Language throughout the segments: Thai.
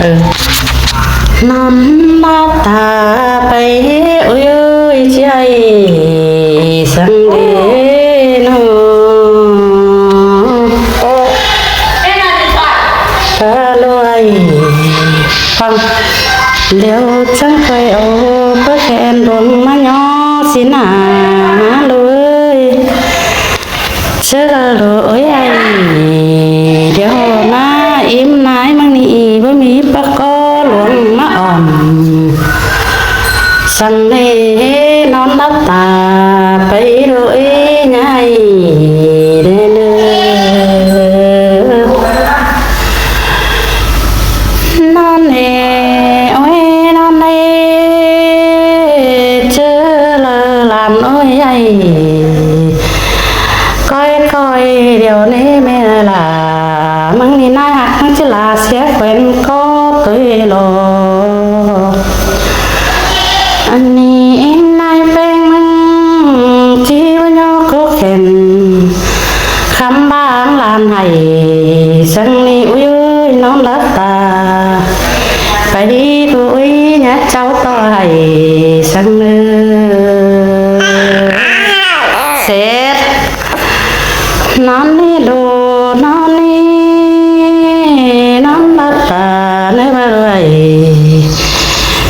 น้ำมาตาไปโอ้ยใจสังเดนกะลอยฟังเลี้ยวจังเคยเอาเพื่อแขนดวงมาย่อสินาเลยเชื่อเลยไอ้เดี๋ยวนะอิ่มนายมังนี่บ่มีปะกอหลวงมาอ่อนสั่งให้นอนรับตาไปด้วยไงเด้อนอนเอ๋โอ้ยนอนเอ๋เจอละลานโอ้ยไอ้ก้อยเดี๋ยวนี้ไม่ล่ะมึงนี่น่าหักมึงจะลาเสียเป็นก็ตัวโลอันนี้นายเป็นมึงที่วันยอก็เข็นคำบางลานให้สังนี่อุ้ยน้องรักตาไปดีตัวอุ้ยเนี่ยเจ้าต่อให้สังเนื้อเสร็จนอนนี่ดูนอนนี่นอนรักตาเนื้อมาเลย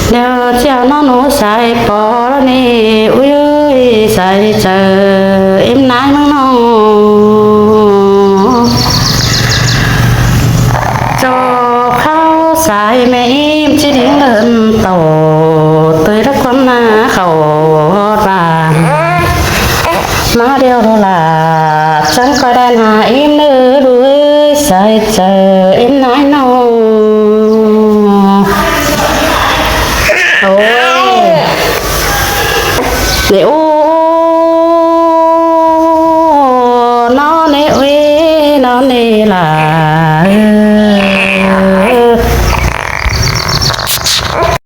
เดี๋ยวเจ้าน้องหนูใส่ปอนี่อุ้ยใส่เจอเอ็มนายมึงน้องจอเข้าสายแม่อิ่มชิดิ้งเดินโตตัวรักความหน้าเขาบานมาเดียวล่ะฉันก็ได้หาอิ่มเนื้อด้วยใส่เจอเอ็มนายน้องโอ้เดี๋ยวนอนเนเวนอนเนล่ะ